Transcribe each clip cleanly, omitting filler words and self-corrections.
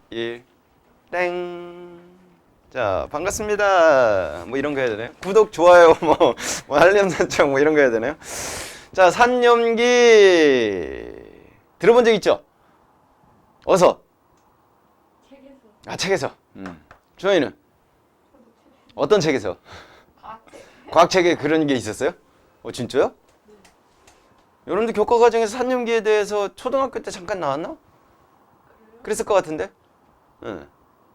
1 땡. 자, 반갑습니다. 뭐 이런 거 해야 되나요? 구독, 좋아요, 뭐 알림 설정 뭐 이런 거 해야 되나요? 자, 산염기 들어본 적 있죠? 어서. 책에서. 아, 책에서. 주원이는 어떤 책에서? 과학책. 과학책에 그런 게 있었어요? 진짜요? 여러분들 교과 과정에서 산염기에 대해서 초등학교 때 잠깐 나왔나? 그랬을 것 같은데? 응.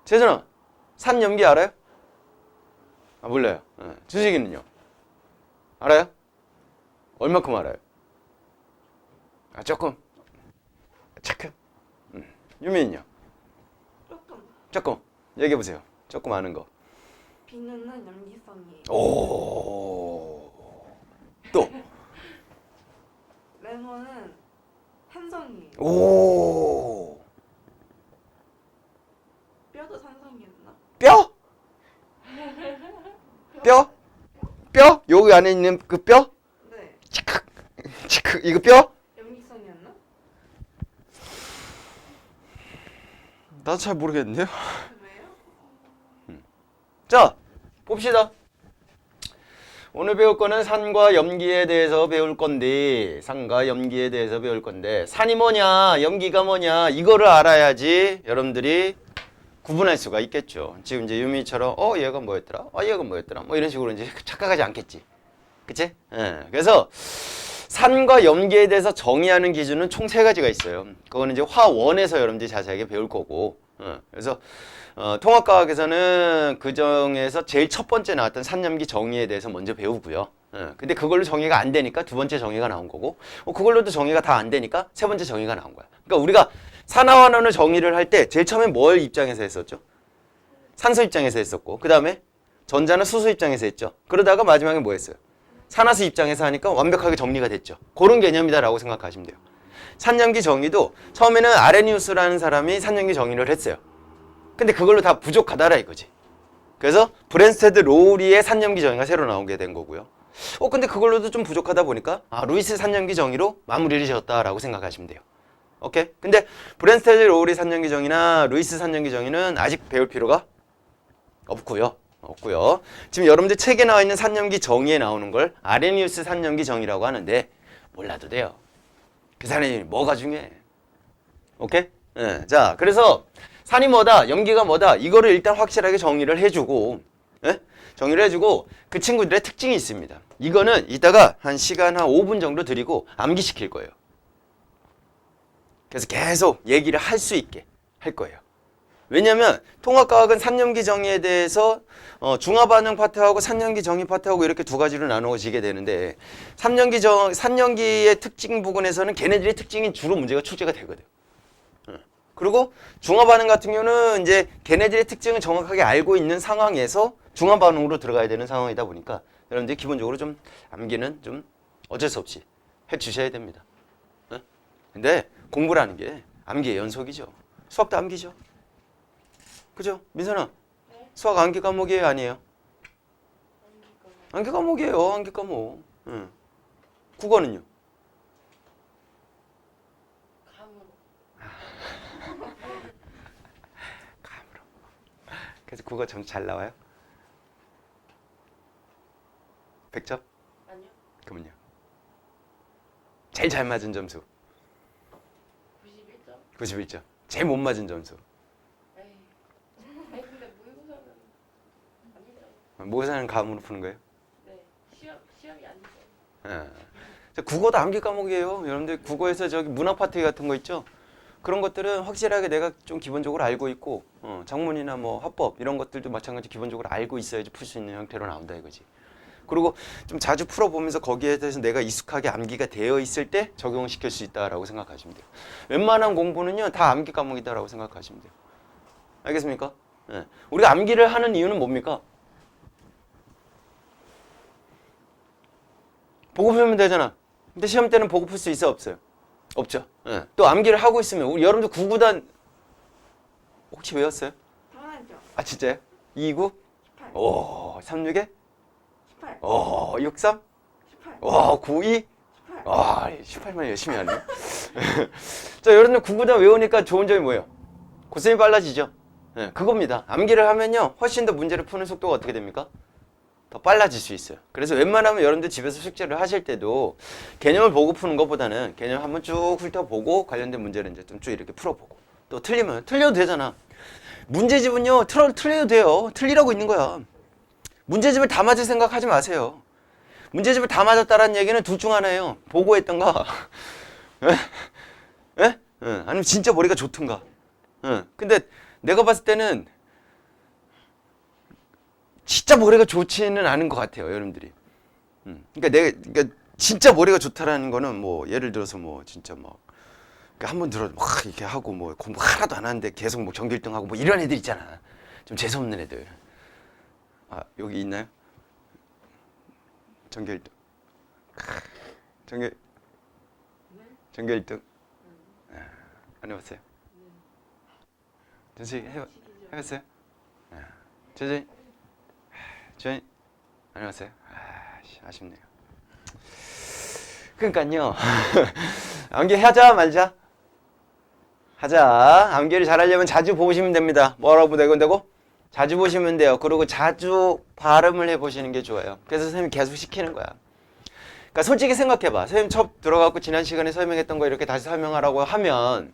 재준아, 산염기 알아요? 아, 몰라요. 응. 주식이는요? 알아요? 얼마큼 알아요? 아, 조금. 조금. 유민은요? 조금. 조금. 얘기해보세요. 조금 아는 거. 비누는 염기성이에요. 오. 또. 레몬은 산성이에요. 오. 뼈도 산성이었나? 뼈? 뼈? 뼈? 여기 안에 있는 그 뼈? 네. 치크. 이거 뼈? 염기성이었나? 나도 잘 모르겠는데요. 그래요? 자, 봅시다. 오늘 배울 거는 산과 염기에 대해서 배울 건데, 산과 염기에 대해서 배울 건데, 산이 뭐냐, 염기가 뭐냐, 이거를 알아야지 여러분들이 구분할 수가 있겠죠. 지금 이제 유미처럼, 얘가 뭐였더라? 얘가 뭐였더라? 뭐 이런 식으로 이제 착각하지 않겠지. 그치? 그래서 산과 염기에 대해서 정의하는 기준은 총 3가지가 있어요. 그거는 이제 화원에서 여러분들이 자세하게 배울 거고, 그래서 통합과학에서는 그 중에서 제일 첫 번째 나왔던 산염기 정의에 대해서 먼저 배우고요. 근데 그걸로 정의가 안 되니까 두 번째 정의가 나온 거고, 그걸로도 정의가 다 안 되니까 세 번째 정의가 나온 거야. 그러니까 우리가 산화환원을 정의를 할 때 제일 처음에 뭘 입장에서 했었죠? 산소 입장에서 했었고, 그 다음에 전자는 수소 입장에서 했죠. 그러다가 마지막에 뭐 했어요? 산화수 입장에서 하니까 완벽하게 정리가 됐죠. 그런 개념이다라고 생각하시면 돼요. 산염기 정의도 처음에는 아레니우스라는 사람이 산염기 정의를 했어요. 근데 그걸로 다 부족하다라 이거지. 그래서 브랜스테드 로우리의 산염기 정의가 새로 나오게 된 거고요. 근데 그걸로도 좀 부족하다 보니까 루이스 산염기 정의로 마무리를 지었다라고 생각하시면 돼요. 오케이? 근데 브랜스테드 로우리 산염기 정의나 루이스 산염기 정의는 아직 배울 필요가 없고요. 지금 여러분들 책에 나와 있는 산염기 정의에 나오는 걸 아레니우스 산염기 정의라고 하는데 몰라도 돼요. 그 산염이 뭐가 중요해? 오케이? 자, 그래서 산이 뭐다, 염기가 뭐다, 이거를 일단 확실하게 정의를 해주고, 정의를 해주고 그 친구들의 특징이 있습니다. 이거는 이따가 한 시간 한 5분 정도 드리고 암기시킬 거예요. 그래서 계속 얘기를 할 수 있게 할 거예요. 왜냐면 통합과학은 산염기 정의에 대해서 중화반응 파트하고 산염기 정의 파트하고 이렇게 두 가지로 나누어지게 되는데 산염기의 특징 부분에서는 걔네들의 특징인 주로 문제가 출제가 되거든. 그리고 중화반응 같은 경우는 이제 걔네들의 특징을 정확하게 알고 있는 상황에서 중화반응으로 들어가야 되는 상황이다 보니까 여러분들이 기본적으로 좀 암기는 좀 어쩔 수 없이 해주셔야 됩니다. 근데 공부라는 게 암기의 연속이죠. 수학도 암기죠. 그죠? 민선아, 네? 수학 암기 과목이에요, 아니에요? 암기 과목이에요, 암기 과목. 국어는요? 감으로. 감으로. 그래서 국어 점수 잘 나와요? 100점? 아니요. 그러면요? 제일 잘 맞은 점수? 91점? 91점. 제일 못 맞은 점수? 에이. 아니 근데 모의고사는 아니죠. 모의고사는 감으로 푸는 거예요? 네. 시험이 아니죠. 국어도 암기 과목이에요. 여러분들 국어에서 저기 문학 파트 같은 거 있죠? 그런 것들은 확실하게 내가 좀 기본적으로 알고 있고 작문이나 뭐 화법 이런 것들도 마찬가지 기본적으로 알고 있어야지 풀 수 있는 형태로 나온다 이거지. 그리고 좀 자주 풀어보면서 거기에 대해서 내가 익숙하게 암기가 되어 있을 때 적용시킬 수 있다라고 생각하시면 돼요. 웬만한 공부는요 다 암기 과목이다라고 생각하시면 돼요. 알겠습니까? 우리가 암기를 하는 이유는 뭡니까? 보고 풀면 되잖아. 근데 시험 때는 보고 풀 수 있어 없어요? 없죠. 또 암기를 하고 있으면 우리 여러분들 9구단 혹시 외웠어요? 당연하죠. 아 진짜요? 29? 18. 오, 36에? 18. 오, 63? 18. 와, 92? 18. 와, 18만 열심히 하네. 자, 여러분들 9구단 외우니까 좋은 점이 뭐예요? 고쌤이 빨라지죠. 예, 그겁니다. 암기를 하면요 훨씬 더 문제를 푸는 속도가 어떻게 됩니까? 더 빨라질 수 있어요. 그래서 웬만하면 여러분들 집에서 숙제를 하실 때도 개념을 보고 푸는 것보다는 개념 한번 쭉 훑어보고 관련된 문제를 이제 좀 쭉 이렇게 풀어보고 또 틀리면 틀려도 되잖아. 문제집은요 틀려도 돼요. 틀리라고 있는 거야. 문제집을 다 맞을 생각하지 마세요. 문제집을 다 맞았다라는 얘기는 둘 중 하나예요. 보고 했던가 아니면 진짜 머리가 좋던가. 근데 내가 봤을 때는 진짜 머리가 좋지는 않은 것 같아요, 여러분들이. 그러니까 진짜 머리가 좋다라는 거는 뭐 예를 들어서 뭐 진짜 막 한 번 들어도 막 이렇게 하고 뭐 공부 하나도 안 하는데 계속 뭐 전교 1등 하고 뭐 이런 애들 있잖아. 좀 재수 없는 애들. 아 여기 있나요? 전교 1등. 전교 1등. 안 해봤어요? 선생님 해봤어요? 저희 안 해봤어요? 아쉽네요. 그러니까요. 암기 하자 말자? 하자. 암기를 잘하려면 자주 보시면 됩니다. 뭐라고 된다고? 자주 보시면 돼요. 그리고 자주 발음을 해보시는 게 좋아요. 그래서 선생님이 계속 시키는 거야. 그러니까 솔직히 생각해봐. 선생님 처음 들어가고 지난 시간에 설명했던 거 이렇게 다시 설명하라고 하면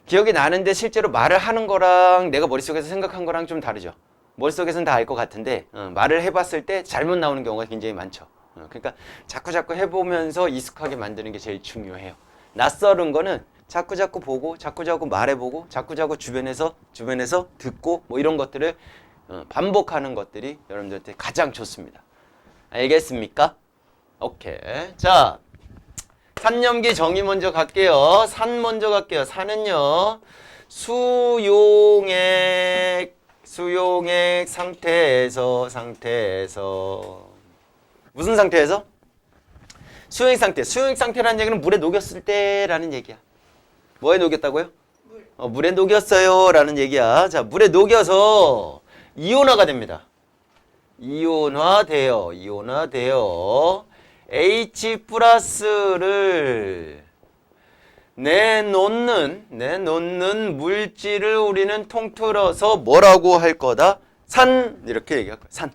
기억이 나는데 실제로 말을 하는 거랑 내가 머릿속에서 생각한 거랑 좀 다르죠. 머릿속에서는 다 알 것 같은데 말을 해봤을 때 잘못 나오는 경우가 굉장히 많죠. 그러니까 자꾸 해보면서 익숙하게 만드는 게 제일 중요해요. 낯설은 거는 자꾸 보고 자꾸 말해보고 자꾸 주변에서 듣고 뭐 이런 것들을 반복하는 것들이 여러분들한테 가장 좋습니다. 알겠습니까? 오케이. 자, 산염기 정의 먼저 갈게요. 산 먼저 갈게요. 산은요 수용액 상태에서 무슨 상태에서? 수용액 상태. 수용액 상태라는 얘기는 물에 녹였을 때라는 얘기야. 뭐에 녹였다고요? 물에 녹였어요 라는 얘기야. 자, 물에 녹여서 이온화가 됩니다. 이온화돼요. H 플러스를 내놓는 물질을 우리는 통틀어서 뭐라고 할 거다? 산 이렇게 얘기할 거야. 산.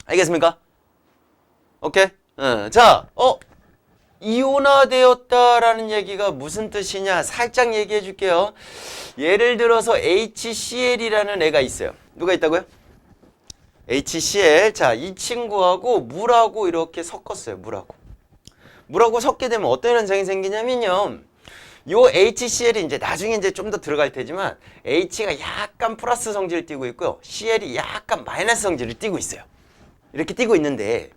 알겠습니까? 오케이. 자, 이온화되었다라는 얘기가 무슨 뜻이냐? 살짝 얘기해 줄게요. 예를 들어서 HCl이라는 애가 있어요. 누가 있다고요? HCl. 자, 이 친구하고 물하고 이렇게 섞었어요. 물하고 섞게 되면 어떤 현상이 생기냐면요. 요 HCl이 이제 나중에 이제 좀 더 들어갈 테지만 H가 약간 플러스 성질을 띠고 있고요. Cl이 약간 마이너스 성질을 띠고 있어요. 이렇게 띠고 있는데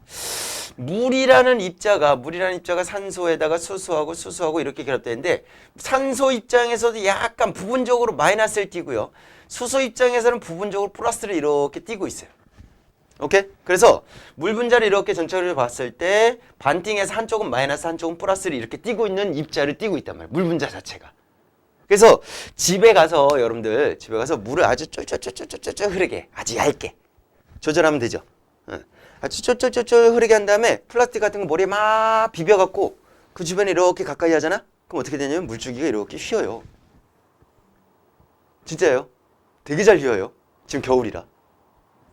물이라는 입자가 산소에다가 수소하고 이렇게 결합되는데 산소 입장에서도 약간 부분적으로 마이너스를 띠고요. 수소 입장에서는 부분적으로 플러스를 이렇게 띠고 있어요. 오케이? 그래서 물 분자를 이렇게 전체적으로 봤을 때 반띵해서 한쪽은 마이너스 한쪽은 플러스를 이렇게 띠고 있는 입자를 띠고 있단 말이에요. 물 분자 자체가. 그래서 집에 가서 물을 아주 쫄쫄쫄쫄쫄 흐르게 아주 얇게 조절하면 되죠. 아주 쫄쫄쫄쫄 흐르게 한 다음에 플라스틱 같은 거 머리에 막 비벼갖고 그 주변에 이렇게 가까이 하잖아? 그럼 어떻게 되냐면 물줄기가 이렇게 휘어요. 진짜예요. 되게 잘 휘어요. 지금 겨울이라.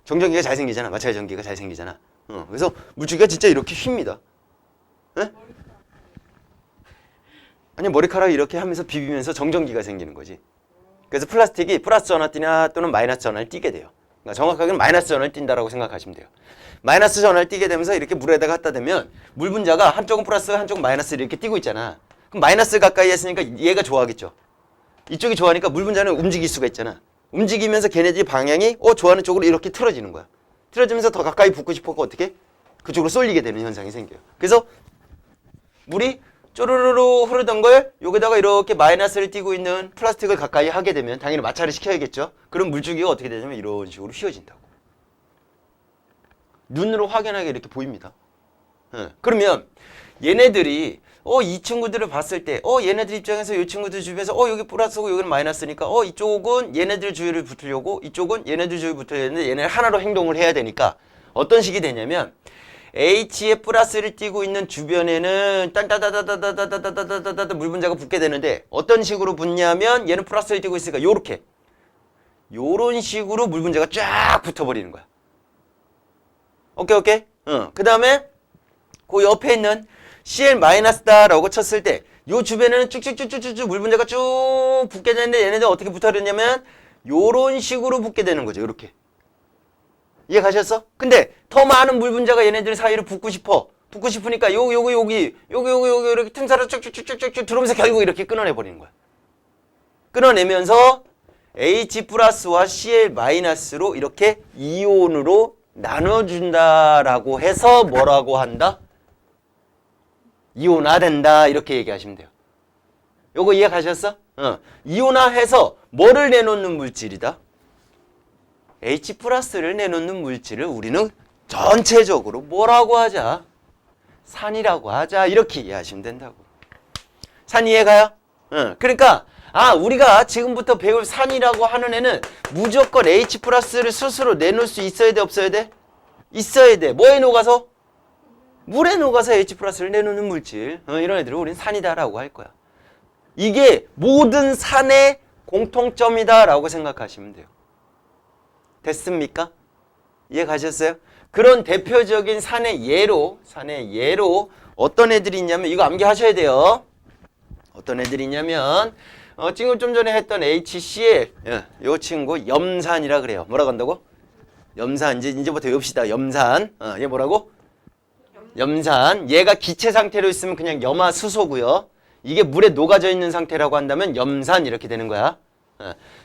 정전기가 잘 생기잖아. 마찰 전기가 잘 생기잖아. 그래서 물줄기가 진짜 이렇게 휩니다. 에? 아니 머리카락 이렇게 하면서 비비면서 정전기가 생기는 거지. 그래서 플라스틱이 플러스 전화 띠냐 또는 마이너스 전화를 띠게 돼요. 그러니까 정확하게는 마이너스 전화를 띈다라고 생각하시면 돼요. 마이너스 전화를 띠게 되면서 이렇게 물에다가 갖다 대면 물 분자가 한쪽은 플러스 한쪽은 마이너스 이렇게 띠고 있잖아. 그럼 마이너스 가까이 했으니까 얘가 좋아하겠죠. 이쪽이 좋아하니까 물 분자는 움직일 수가 있잖아. 움직이면서 걔네들이 방향이 좋아하는 쪽으로 이렇게 틀어지는 거야. 틀어지면서 더 가까이 붙고 싶어서 어떻게? 그쪽으로 쏠리게 되는 현상이 생겨요. 그래서 물이 쪼르르르 흐르던 걸 여기다가 이렇게 마이너스를 띄고 있는 플라스틱을 가까이 하게 되면 당연히 마찰을 시켜야겠죠. 그럼 물줄기가 어떻게 되냐면 이런 식으로 휘어진다고. 눈으로 확연하게 이렇게 보입니다. 그러면 얘네들이 이 친구들을 봤을 때 얘네들 입장에서 이 친구들 주변에서 여기 플러스고 여기는 마이너스니까 이쪽은 얘네들 주위를 붙으려고 이쪽은 얘네들 주위를 붙으려고 했는데 얘네를 하나로 행동을 해야 되니까 어떤 식이 되냐면 H에 플러스를 띄고 있는 주변에는 딴따다다다다다다다다다다 물 분자가 붙게 되는데 어떤 식으로 붙냐면 얘는 플러스를 띄고 있으니까 요렇게 요런 식으로 물 분자가 쫙 붙어버리는 거야. 오케이 오케이. 그 다음에 그 옆에 있는 Cl-다라고 쳤을 때 요 주변에는 쭉쭉쭉쭉쭉 물 분자가 쭉 붙게 되는데 얘네들 어떻게 붙어버렸냐면 요런 식으로 붙게 되는 거죠. 요렇게. 이해 가셨어? 근데 더 많은 물 분자가 얘네들 사이로 붙고 싶어. 붙고 싶으니까 여기 이렇게 틈사로 쭉쭉쭉쭉쭉 들어오면서 결국 이렇게 끊어내 버리는 거야. 끊어내면서 H 플러스와 Cl 마이너스로 이렇게 이온으로 나눠준다라고 해서 뭐라고 한다? 이온화된다 이렇게 얘기하시면 돼요. 요거 이해 가셨어? 이온화해서 뭐를 내놓는 물질이다? H 플러스를 내놓는 물질을 우리는 전체적으로 뭐라고 하자? 산이라고 하자. 이렇게 이해하시면 된다고. 산 이해가요? 그러니까 우리가 지금부터 배울 산이라고 하는 애는 무조건 H 플러스를 스스로 내놓을 수 있어야 돼 없어야 돼? 있어야 돼. 뭐에 녹아서? 물에 녹아서 H 플러스를 내놓는 물질. 이런 애들을 우리는 산이다라고 할 거야. 이게 모든 산의 공통점이다라고 생각하시면 돼요. 됐습니까? 이해 가셨어요? 그런 대표적인 산의 예로 어떤 애들이 있냐면 이거 암기하셔야 돼요. 어떤 애들이 있냐면 지금 좀 전에 했던 HCl 요 친구 염산이라 그래요. 뭐라고 한다고? 염산. 이제부터 외웁시다. 염산. 얘 뭐라고? 염산. 얘가 기체 상태로 있으면 그냥 염화수소고요. 이게 물에 녹아져 있는 상태라고 한다면 염산 이렇게 되는 거야.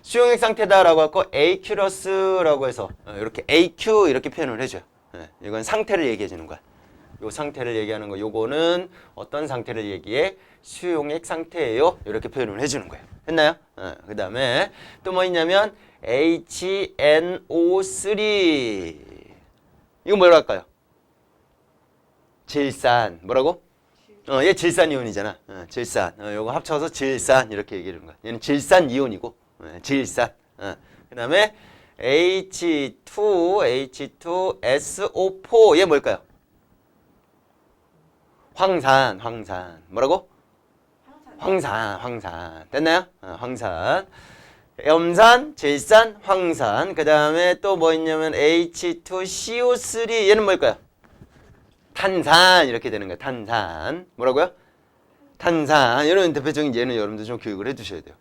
수용액 상태다라고 할 거 AQ라고 해서 이렇게 AQ 이렇게 표현을 해줘요. 이건 상태를 얘기해 주는 거야. 요 상태를 얘기하는 거. 요거는 어떤 상태를 얘기해? 수용액 상태예요. 이렇게 표현을 해주는 거예요. 했나요? 그 다음에 또 뭐 있냐면 HNO3 이거 뭐라고 할까요? 질산. 뭐라고? 얘 질산 이온이잖아. 질산. 요거 합쳐서 질산 이렇게 얘기하는 거야. 얘는 질산 이온이고 질산. 그 다음에 H2SO4 얘 뭘까요? 황산. 뭐라고? 황산. 됐나요? 황산. 염산, 질산, 황산. 그 다음에 또 뭐 있냐면 H2CO3 얘는 뭘까요? 탄산 이렇게 되는 거야. 탄산. 뭐라고요? 탄산. 이런 대표적인 예는 여러분들 좀 교육을 해두셔야 돼요.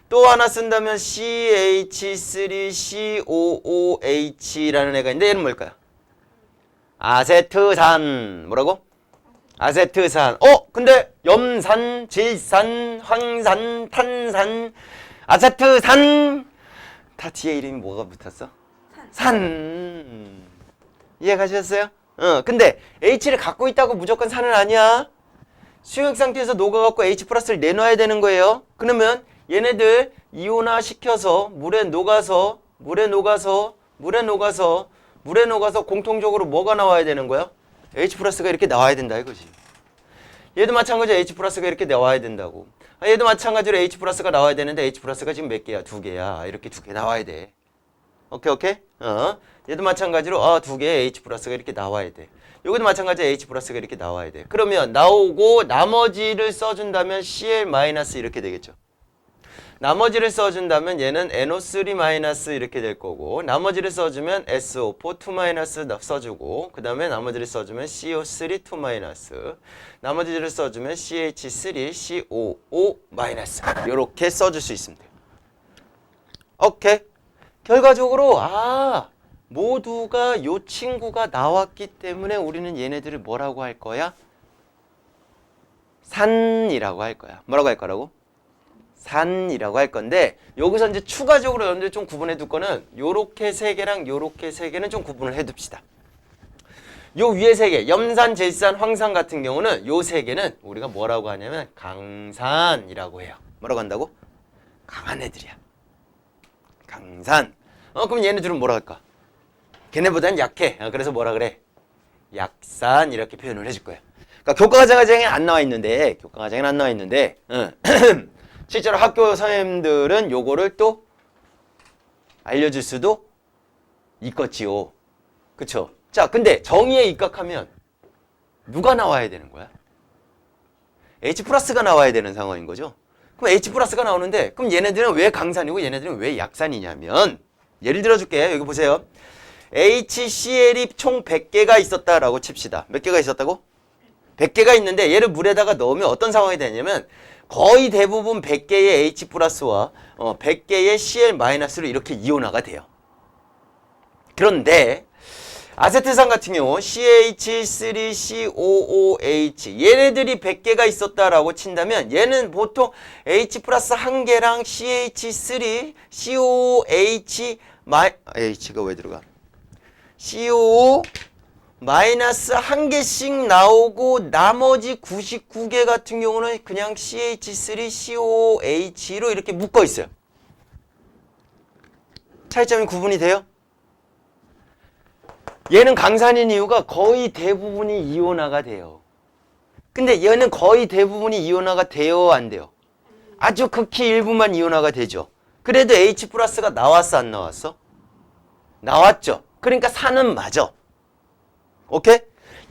또 하나 쓴다면 CH3COOH라는 애가 있는데 얘는 뭘까요? 아세트산. 뭐라고? 아세트산. 근데 염산, 질산, 황산, 탄산, 아세트산 다 뒤에 이름이 뭐가 붙었어? 산. 이해가셨어요? 근데 H를 갖고 있다고 무조건 산은 아니야. 수용액 상태에서 녹아갖고 H 플러스를 내놔야 되는 거예요. 그러면 얘네들 이온화 시켜서 물에 녹아서 공통적으로 뭐가 나와야 되는 거야? H 플러스가 이렇게 나와야 된다 이거지. 얘도 마찬가지로 H 플러스가 이렇게 나와야 된다고. 얘도 마찬가지로 H 플러스가 나와야 되는데 H 플러스가 지금 몇 개야? 2개야. 이렇게 2개 나와야 돼. 오케이? 얘도 마찬가지로 2개의 H 플러스가 이렇게 나와야 돼. 여기도 마찬가지로 H 플러스가 이렇게 나와야 돼. 그러면 나오고 나머지를 써준다면 Cl 마이너스 이렇게 되겠죠. 나머지를 써준다면 얘는 NO3 마이너스 이렇게 될 거고, 나머지를 써주면 SO4 2 마이너스 써주고, 그 다음에 나머지를 써주면 CO3 2 마이너스, 나머지를 써주면 CH3 COO 마이너스 이렇게 써줄 수 있습니다. 오케이. 결과적으로 모두가 요 친구가 나왔기 때문에 우리는 얘네들을 뭐라고 할 거야? 산이라고 할 거야. 뭐라고 할 거라고? 산이라고 할 건데, 여기서 이제 추가적으로 여러분들 좀 구분해 둘 거는 요렇게 세 개랑 요렇게 세 개는 좀 구분을 해 둡시다. 요 위에 세 개, 염산, 질산, 황산 같은 경우는 요 세 개는 우리가 뭐라고 하냐면 강산이라고 해요. 뭐라고 한다고? 강한 애들이야. 강산. 그럼 얘네들은 뭐라 할까? 걔네보다는 약해. 그래서 뭐라 그래? 약산 이렇게 표현을 해줄 거예요. 그러니까 교과과정에 안 나와 있는데, 실제로 학교 선생님들은 요거를 또 알려줄 수도 있겠지요. 그쵸? 자, 근데 정의에 입각하면 누가 나와야 되는 거야? H 플러스가 나와야 되는 상황인 거죠. 그럼 H 플러스가 나오는데 그럼 얘네들은 왜 강산이고 얘네들은 왜 약산이냐면 예를 들어줄게. 여기 보세요. HCl이 총 100개가 있었다라고 칩시다. 몇 개가 있었다고? 100개가 있는데 얘를 물에다가 넣으면 어떤 상황이 되냐면 거의 대부분 100개의 H 플러스와 100개의 Cl 마이너스로 이렇게 이온화가 돼요. 그런데 아세트산 같은 경우 CH3COOH 얘네들이 100개가 있었다라고 친다면 얘는 보통 H 플러스 1개랑 CH3COOH H가 왜 들어가? CO 마이너스 1개씩 나오고 나머지 99개 같은 경우는 그냥 CH3COOH로 이렇게 묶어 있어요. 차이점이 구분이 돼요? 얘는 강산인 이유가 거의 대부분이 이온화가 돼요. 근데 얘는 거의 대부분이 이온화가 돼요, 안 돼요? 아주 극히 일부만 이온화가 되죠. 그래도 H 플러스가 나왔어, 안 나왔어? 나왔죠. 그러니까 산은 맞아. 오케이?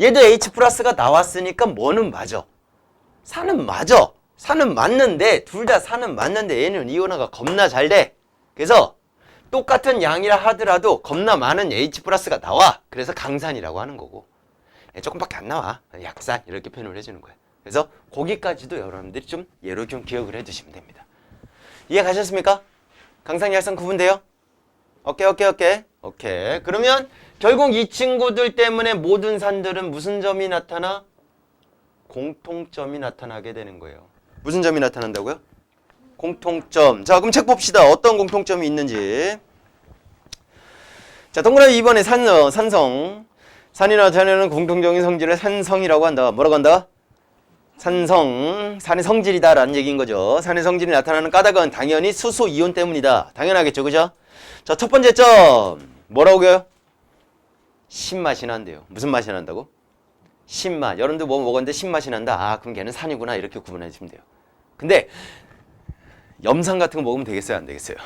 얘도 H 플러스가 나왔으니까 뭐는 맞아. 산은 맞아. 산은 맞는데 둘 다 산은 맞는데 얘는 이온화가 겁나 잘 돼. 그래서 똑같은 양이라 하더라도 겁나 많은 H 플러스가 나와. 그래서 강산이라고 하는 거고 조금밖에 안 나와. 약산 이렇게 표현을 해주는 거야. 그래서 거기까지도 여러분들이 좀 예로 좀 기억을 해두시면 됩니다. 이해 가셨습니까? 강산, 약산 구분돼요? 오케이. 그러면 결국 이 친구들 때문에 모든 산들은 무슨 점이 나타나? 공통점이 나타나게 되는 거예요. 무슨 점이 나타난다고요? 공통점. 자, 그럼 책 봅시다. 어떤 공통점이 있는지. 자, 동그라미 2번에 산성. 산이 나타내는 공통적인 성질을 산성이라고 한다. 뭐라고 한다? 산성. 산의 성질이다라는 얘기인 거죠. 산의 성질이 나타나는 까닭은 당연히 수소 이온 때문이다. 당연하겠죠, 그죠? 자, 첫 번째 점. 뭐라고요? 신맛이 난대요. 무슨 맛이 난다고? 신맛. 여러분들 뭐 먹었는데 신맛이 난다. 아, 그럼 걔는 산이구나. 이렇게 구분해 주시면 돼요. 근데 염산 같은 거 먹으면 되겠어요, 안 되겠어요?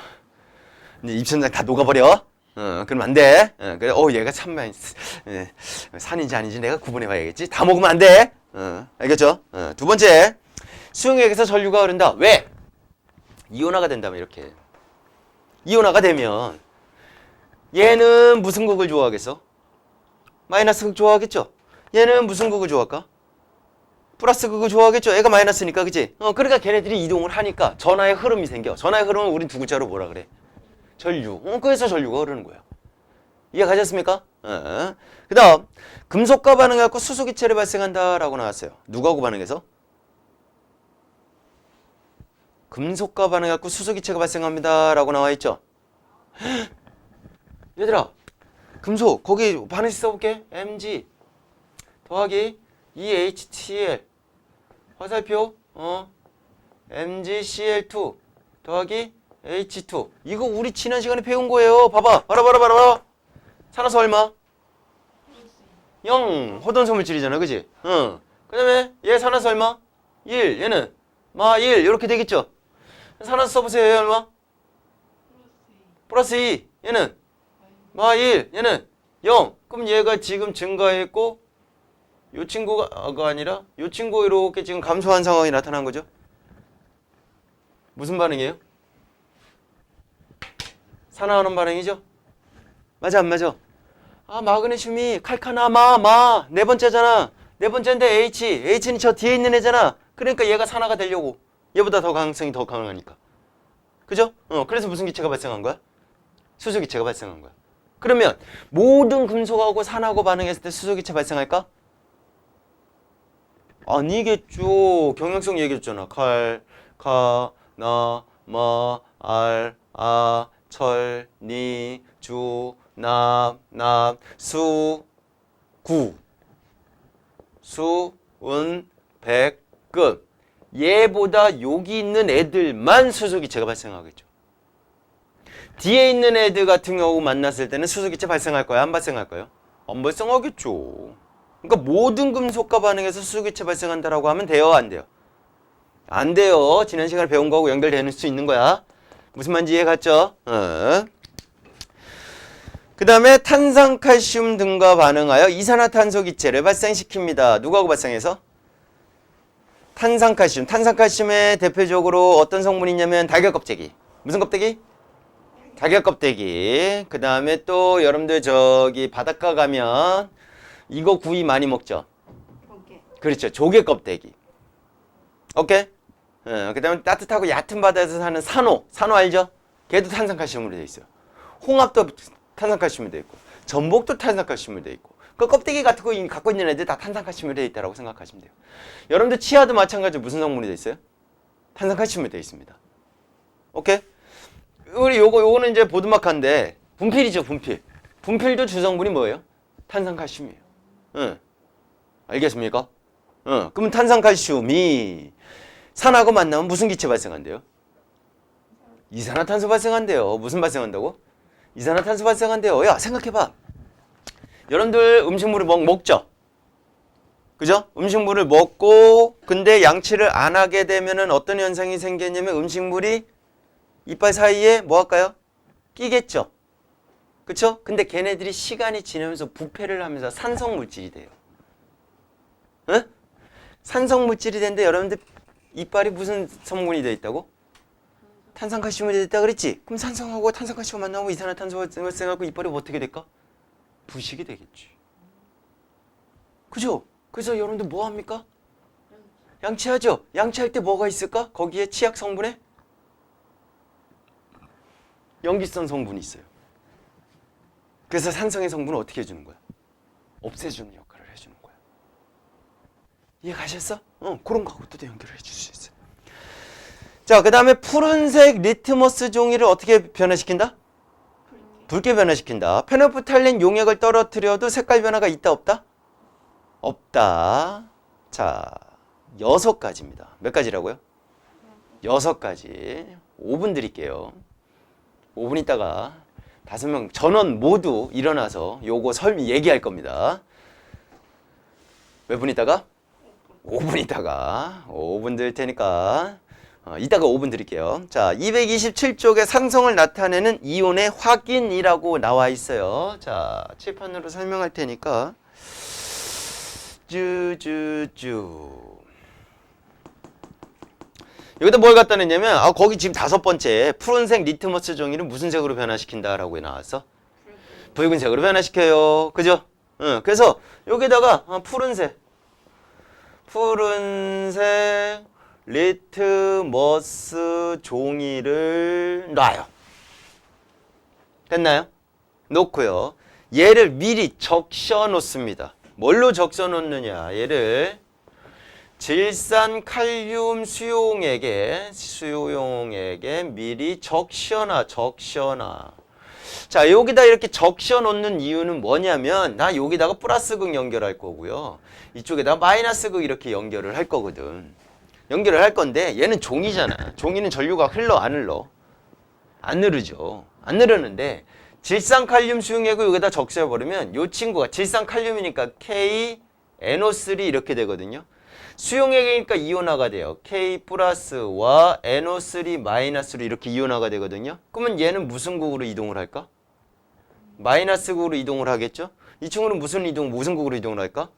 이제 입천장 다 녹아버려? 그럼 안 돼. 그래, 얘가 참 산인지 아닌지 내가 구분해 봐야겠지. 다 먹으면 안 돼. 알겠죠? 두 번째, 수용액에서 전류가 흐른다. 왜? 이온화가 된다면 이렇게. 이온화가 되면 얘는 무슨 극을 좋아하겠어? 마이너스 극 좋아하겠죠? 얘는 무슨 극을 좋아할까? 플러스 극을 좋아하겠죠? 애가 마이너스니까, 그치? 그러니까 걔네들이 이동을 하니까 전하의 흐름이 생겨. 전하의 흐름은 우린 두 글자로 뭐라 그래? 전류. 그래서 전류가 흐르는 거예요. 이해 가셨습니까? 그 다음, 금속과 반응해갖고 수소기체를 발생한다라고 나왔어요. 누구하고 반응해서? 금속과 반응해갖고 수소기체가 발생합니다라고 나와있죠. 얘들아, 금속 거기 반응식 써볼게. Mg 더하기 EHCl 화살표 MgCl2 더하기 H2. 이거 우리 지난 시간에 배운 거예요. 봐봐. 봐라. 산화수 얼마? 0. 호돈소 물질이잖아. 그지? 그 다음에 얘 산화수 얼마? 1. 얘는 마 1. 이렇게 되겠죠? 산화수 써보세요. 얘 얼마? 플러스 2. 얘는 마 1. 얘는 0. 그럼 얘가 지금 증가했고 요 친구가 아니라 요 친구 이렇게 지금 감소한 상황이 나타난 거죠. 무슨 반응이에요? 산화하는 반응이죠. 맞아 안 맞아? 아, 마그네슘이 칼카나 네 번째잖아. 네 번째인데 H는 저 뒤에 있는 애잖아. 그러니까 얘가 산화가 되려고. 얘보다 더 가능성이 더 강하니까. 그죠? 그래서 무슨 기체가 발생한 거야? 수소 기체가 발생한 거야. 그러면 모든 금속하고 산하고 반응했을 때 수소 기체 발생할까? 아니겠죠. 경향성 얘기했잖아. 칼, 카, 나, 마, 알, 아, 철, 니, 주, 납, 수, 구. 수, 은, 백, 급. 얘보다 여기 있는 애들만 수소기체가 발생하겠죠. 뒤에 있는 애들 같은 경우 만났을 때는 수소기체 발생할 거야? 안 발생할 거야? 안 발생하겠죠. 그러니까 모든 금속과 반응해서 수소기체 발생한다라고 하면 돼요? 안 돼요? 안 돼요. 지난 시간에 배운 거하고 연결되는 수 있는 거야. 무슨 말인지 이해 갔죠? 그 그 다음에 탄산칼슘 등과 반응하여 이산화탄소 기체를 발생시킵니다. 누구하고 발생해서? 탄산칼슘. 탄산칼슘의 대표적으로 어떤 성분이 있냐면 달걀 껍데기. 무슨 껍데기? 달걀 껍데기. 그 다음에 또 여러분들 저기 바닷가 가면 이거 구이 많이 먹죠? 조개. 그렇죠. 조개 껍데기. 오케이? 그 다음에 따뜻하고 얕은 바다에서 사는 산호. 산호 알죠? 걔도 탄산칼슘으로 되어 있어요. 홍합도 탄산칼슘으로 되어 있고 전복도 탄산칼슘으로 되어 있고 그 껍데기 같은 거 갖고 있는 애들 다 탄산칼슘으로 되어 있다고 생각하시면 돼요. 여러분들 치아도 마찬가지로 무슨 성분이 되어 있어요? 탄산칼슘으로 되어 있습니다. 오케이? 우리 요거는 이제 보드마카인데 분필이죠, 분필. 분필도 주성분이 뭐예요? 탄산칼슘이에요. 응. 알겠습니까? 그러면 탄산칼슘이 산하고 만나면 무슨 기체 발생한대요? 이산화탄소 발생한대요. 무슨 발생한다고? 이산화탄소 발생한대요. 야, 생각해봐. 여러분들 음식물을 먹죠? 그죠? 음식물을 먹고 근데 양치를 안 하게 되면은 어떤 현상이 생기냐면 음식물이 이빨 사이에 뭐 할까요? 끼겠죠? 그쵸? 근데 걔네들이 시간이 지나면서 부패를 하면서 산성물질이 돼요. 응? 산성물질이 되는데 여러분들 이빨이 무슨 성분이 되어 있다고? 탄산칼슘이 되어 있다 그랬지? 그럼 산성하고 탄산칼슘 만나고 이산화탄소가 발생하고 이빨이 어떻게 될까? 부식이 되겠지. 그죠? 그래서 여러분들 뭐 합니까? 양치하죠? 양치할 때 뭐가 있을까? 거기에 치약 성분에? 염기성 성분이 있어요. 그래서 산성의 성분을 어떻게 해주는 거야? 없애주는 역할을 해주는 거야. 이해 가셨어? 그런 거하고도 연결을 해줄 수 있어요. 자, 그 다음에 푸른색 리트머스 종이를 어떻게 변화시킨다? 붉게 변화시킨다. 페놀프탈린 용액을 떨어뜨려도 색깔 변화가 있다 없다? 없다. 자, 6가지입니다. 몇 가지라고요? 6가지. 5분 드릴게요. 5분 있다가 5명 전원 모두 일어나서 요거 얘기할 겁니다. 몇 분 있다가? 5분 있다가 5분 드릴 테니까 이따가 5분 드릴게요. 자, 227쪽에 상성을 나타내는 이온의 확인이라고 나와 있어요. 자, 칠판으로 설명할 테니까 쭈쭈쭈. 여기다 뭘 갖다 냈냐면 거기 지금 5번째 푸른색 리트머스 종이를 무슨 색으로 변화시킨다라고 나왔어? 붉은색으로 변화시켜요. 그죠? 그래서 여기다가 푸른색 리트머스 종이를 놔요. 됐나요? 놓고요. 얘를 미리 적셔 놓습니다. 뭘로 적셔 놓느냐? 얘를 질산칼륨 수용액에 미리 적셔놔. 자, 여기다 이렇게 적셔 놓는 이유는 뭐냐면 나 여기다가 플러스 극 연결할 거고요. 이쪽에다 마이너스 극 이렇게 연결을 할 거거든. 연결을 할 건데 얘는 종이잖아. 종이는 전류가 흘러 안 흘러? 안 흐르죠. 안 흐르는데 질산칼륨 수용액을 여기다 적셔버리면 이 친구가 질산칼륨이니까 KNO3 이렇게 되거든요. 수용액이니까 이온화가 돼요. K 플러스와 NO3 마이너스로 이렇게 이온화가 되거든요. 그러면 얘는 무슨 극으로 이동을 할까? 마이너스 극으로 이동을 하겠죠? 이 친구는 무슨 극으로 이동을 할까?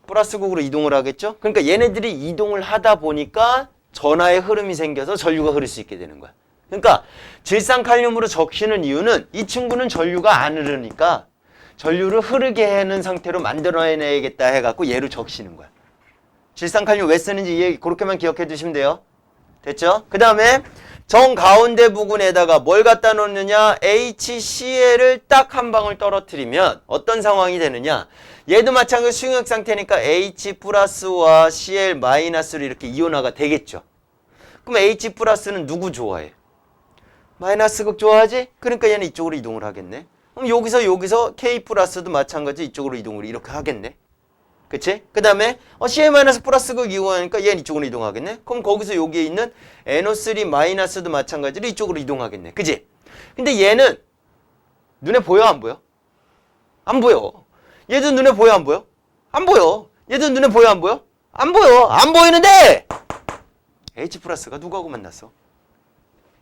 플러스 극으로 이동을 하겠죠? 그러니까 얘네들이 이동을 하다 보니까 전하의 흐름이 생겨서 전류가 흐를 수 있게 되는 거야. 그러니까 질산칼륨으로 적시는 이유는 이 친구는 전류가 안 흐르니까 전류를 흐르게 하는 상태로 만들어내야겠다 해갖고 얘로 적시는 거야. 질산칼륨 왜 쓰는지 그렇게만 기억해 두시면 돼요. 됐죠? 그 다음에 정 가운데 부분에다가 뭘 갖다 놓느냐? HCl을 딱 한 방울 떨어뜨리면 어떤 상황이 되느냐? 얘도 마찬가지로 수용액 상태니까 H 플러스와 Cl 마이너스로 이렇게 이온화가 되겠죠. 그럼 H 플러스는 누구 좋아해? 마이너스 극 좋아하지? 그러니까 얘는 이쪽으로 이동을 하겠네. 그럼 여기서 K 플러스도 마찬가지 이쪽으로 이동을 이렇게 하겠네. 그치? 그 다음에 Cl 마이너스 플러스 극 이용하니까 얘는 이쪽으로 이동하겠네. 그럼 거기서 여기에 있는 NO3 마이너스도 마찬가지로 이쪽으로 이동하겠네. 그치? 근데 얘는 눈에 보여 안 보여? 안 보여. 얘도 눈에 보여 안 보여? 안 보여. 얘도 눈에 보여 안 보여? 안 보여. 안 보이는데 H 플러스가 누구하고 만났어?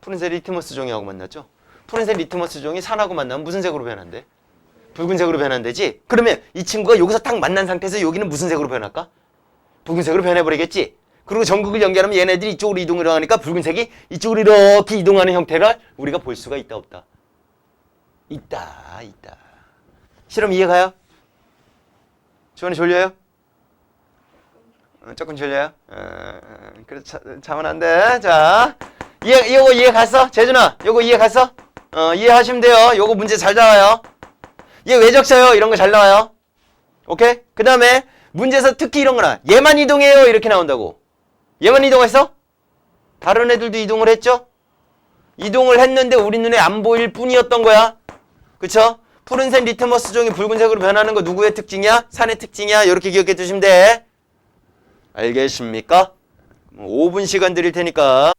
푸른색 리트머스 종이하고 만났죠? 푸른색 리트머스 종이 산하고 만나면 무슨 색으로 변한대? 붉은색으로 변한대지? 그러면 이 친구가 여기서 딱 만난 상태에서 여기는 무슨 색으로 변할까? 붉은색으로 변해버리겠지? 그리고 전극을 연결하면 얘네들이 이쪽으로 이동을 하니까 붉은색이 이쪽으로 이렇게 이동하는 형태를 우리가 볼 수가 있다 없다? 있다. 실험 이해가요? 주원이 졸려요? 조금 졸려요? 그래 자면 안 돼. 자, 이거 이해 갔어? 재준아, 이거 이해 갔어? 이해하시면 돼요. 요거 문제 잘 나와요. 얘 왜 적셔요? 이런 거 잘 나와요. 오케이? 그 다음에 문제에서 특히 이런 거나 얘만 이동해요 이렇게 나온다고. 얘만 이동했어? 다른 애들도 이동을 했죠? 이동을 했는데 우리 눈에 안 보일 뿐이었던 거야. 그쵸? 푸른색 리트머스 종이 붉은색으로 변하는 거 누구의 특징이야? 산의 특징이야? 이렇게 기억해 두시면 돼. 알겠습니까? 5분 시간 드릴 테니까.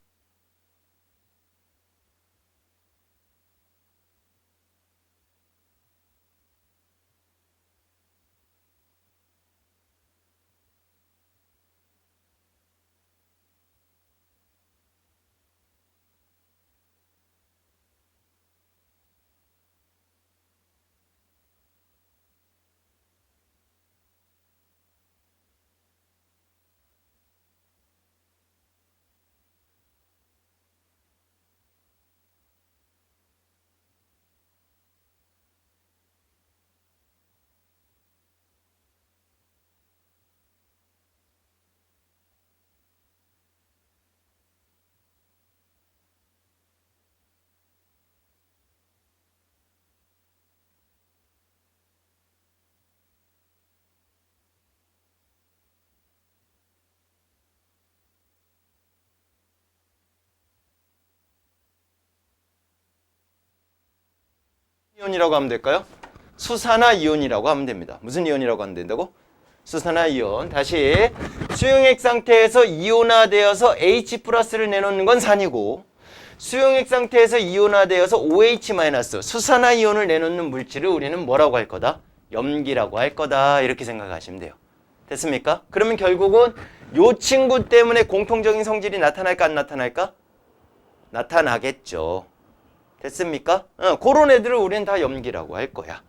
이온이라고 하면 될까요? 수산화 이온이라고 하면 됩니다. 무슨 이온이라고 하면 된다고? 수산화 이온. 다시 수용액 상태에서 이온화되어서 H 플러스를 내놓는 건 산이고 수용액 상태에서 이온화되어서 OH- 수산화 이온을 내놓는 물질을 우리는 뭐라고 할 거다? 염기라고 할 거다. 이렇게 생각하시면 돼요. 됐습니까? 그러면 결국은 요 친구 때문에 공통적인 성질이 나타날까 안 나타날까? 나타나겠죠. 됐습니까? 그런 애들을 우리는 다 염기라고 할 거야.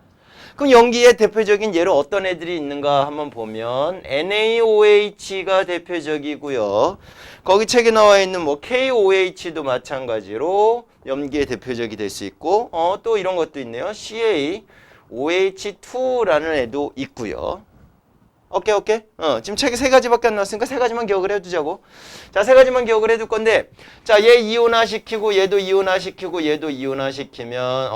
그럼 염기의 대표적인 예로 어떤 애들이 있는가 한번 보면 NaOH가 대표적이고요. 거기 책에 나와 있는 뭐 KOH도 마찬가지로 염기의 대표적이 될 수 있고 또 이런 것도 있네요. CaOH2라는 애도 있고요. 오케이. 지금 책에 3가지밖에 안 나왔으니까 3가지만 기억을 해두자고. 자, 3가지만 기억을 해둘 건데, 자, 얘 이온화시키고, 얘도 이온화시키고, 얘도 이온화시키면,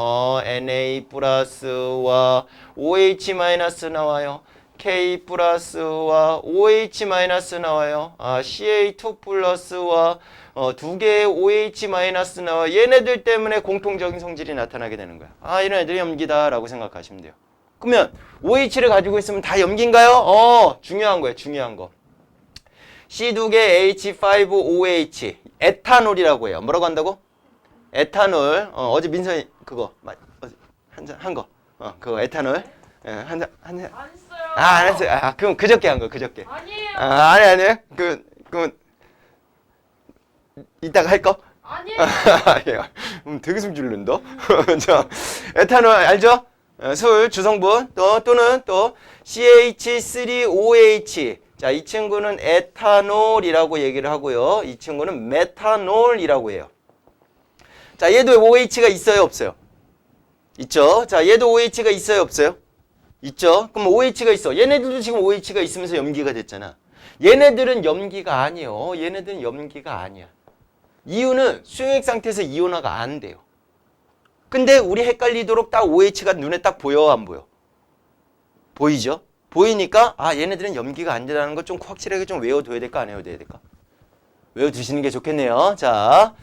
Na 플러스와 OH 마이너스 나와요. K 플러스와 OH 마이너스 나와요. Ca2 플러스와 2개의 OH 마이너스 나와. 얘네들 때문에 공통적인 성질이 나타나게 되는 거야. 이런 애들이 염기다라고 생각하시면 돼요. 그러면 OH를 가지고 있으면 다 염기인가요? 중요한 거예요. 중요한 거. C2개 H5OH 에탄올이라고 해요. 뭐라고 한다고? 에탄올. 어제 민선이 그거 한 거. 그거 에탄올. 한 잔. 안 했어요. 안 했어요. 그럼 그저께 한 거. 그저께. 아니에요. 아니에요. 그 이따가 할 거? 아니에요. 되게 숨 줄는다. 자, 에탄올 알죠? 술 주성분 또는 CH3OH. 자, 이 친구는 에탄올이라고 얘기를 하고요. 이 친구는 메탄올이라고 해요. 자, 얘도 OH가 있어요, 없어요? 있죠. 자, 얘도 OH가 있어요, 없어요? 있죠. 그럼 OH가 있어. 얘네들도 지금 OH가 있으면서 염기가 됐잖아. 얘네들은 염기가 아니에요. 얘네들은 염기가 아니야. 이유는 수용액 상태에서 이온화가 안 돼요. 근데 우리 헷갈리도록 딱 OH가 눈에 딱 보여, 안 보여? 보이죠? 보이니까 얘네들은 염기가 안 된다는 거 좀 확실하게 좀 외워둬야 될까 안 외워둬야 될까? 외워두시는 게 좋겠네요. 자,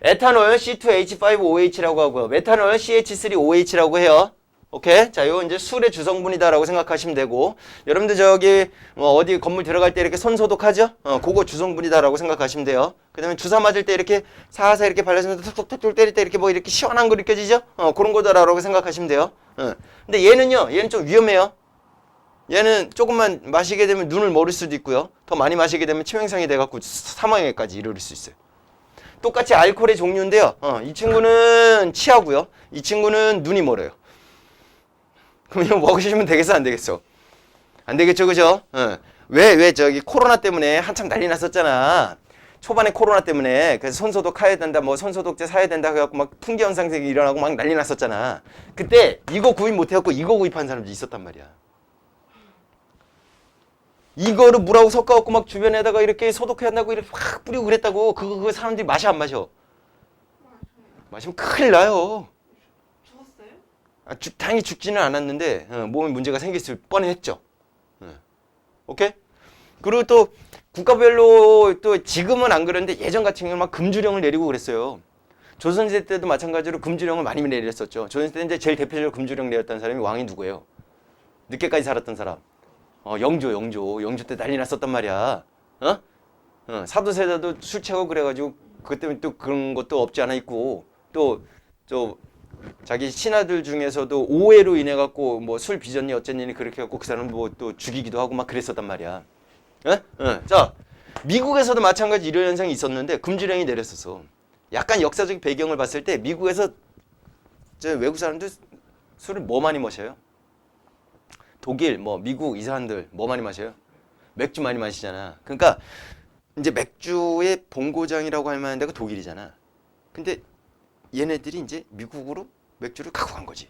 에탄올 C2H5OH라고 하고요. 메탄올 CH3OH라고 해요. 오케이? 자, 이거 이제 술의 주성분이다라고 생각하시면 되고, 여러분들 저기 어디 건물 들어갈 때 이렇게 손 소독하죠? 그거 주성분이다라고 생각하시면 돼요. 그다음에 주사 맞을 때 이렇게 살살 이렇게 발라주면서 툭툭툭 때릴 때 이렇게 뭐 이렇게 시원한 거 느껴지죠? 그런 거다라고 생각하시면 돼요. 근데 얘는 좀 위험해요. 얘는 조금만 마시게 되면 눈을 멀을 수도 있고요. 더 많이 마시게 되면 치명상이 돼갖고 사망에까지 이르를 수 있어요. 똑같이 알코올의 종류인데요. 이 친구는 치하고요. 이 친구는 눈이 멀어요. 그럼 이거 먹으시면 되겠어, 안 되겠어? 안 되겠죠, 그죠? 왜 저기 코로나 때문에 한참 난리 났었잖아. 초반에 코로나 때문에 그래서 손소독해야 된다, 뭐 손소독제 사야 된다 해갖고 막 풍기 현상이 일어나고 막 난리 났었잖아. 그때 이거 구입 못해갖고 이거 구입한 사람도 있었단 말이야. 이거를 물하고 섞어갖고 막 주변에다가 이렇게 소독해야 한다고 이렇게 확 뿌리고 그랬다고. 그거 사람들이 마셔 안 마셔? 마시면 큰일 나요. 죽었어요? 당연히 죽지는 않았는데 몸에 문제가 생겼을 뻔했죠. 오케이? 그리고 또 국가별로 또 지금은 안 그런데 예전 같은 경우는 막 금주령을 내리고 그랬어요. 조선시대 때도 마찬가지로 금주령을 많이 내렸었죠. 조선시대 때 이제 제일 대표적으로 금주령 내렸던 사람이 왕이 누구예요? 늦게까지 살았던 사람. 영조 때 난리 났었단 말이야. 사도세자도 술 취하고 그래가지고 그것 때문에 또 그런 것도 없지 않아 있고 또 자기 신하들 중에서도 오해로 인해 갖고 뭐 술 빚었니 어쨌니 그렇게 갖고 그 사람 뭐 또 죽이기도 하고 막 그랬었단 말이야. 자, 미국에서도 마찬가지 이런 현상이 있었는데 금주령이 내렸었어. 약간 역사적 배경을 봤을 때 미국에서 외국 사람들 술을 뭐 많이 마셔요? 독일, 뭐 미국 이 사람들 뭐 많이 마셔요? 맥주 많이 마시잖아. 그러니까 이제 맥주의 본고장이라고 할 만한 데가 독일이잖아. 근데 얘네들이 이제 미국으로 맥주를 갖고 간 거지.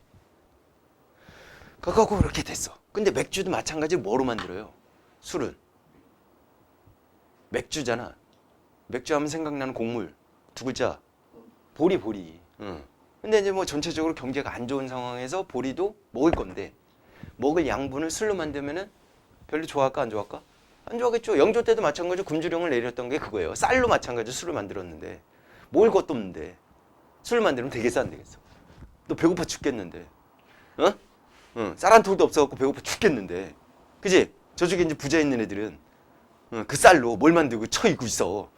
갖고 그렇게 됐어. 근데 맥주도 마찬가지로 뭐로 만들어요? 술은 맥주잖아. 맥주 하면 생각나는 곡물 두 글자 보리. 근데 이제 뭐 전체적으로 경제가 안 좋은 상황에서 보리도 먹을 건데 먹을 양분을 술로 만들면은 별로 좋아할까 안 좋아할까? 안 좋아하겠죠. 영조 때도 마찬가지로 금주령을 내렸던 게 그거예요. 쌀로 마찬가지로 술을 만들었는데 먹을 것도 없는데 술을 만들면 되겠어 안 되겠어? 너 배고파 죽겠는데, 쌀 한 톨도 없어갖고 배고파 죽겠는데, 그지? 저쪽에 이제 부자 있는 애들은 그 쌀로 뭘 만들고 처 있고 있어.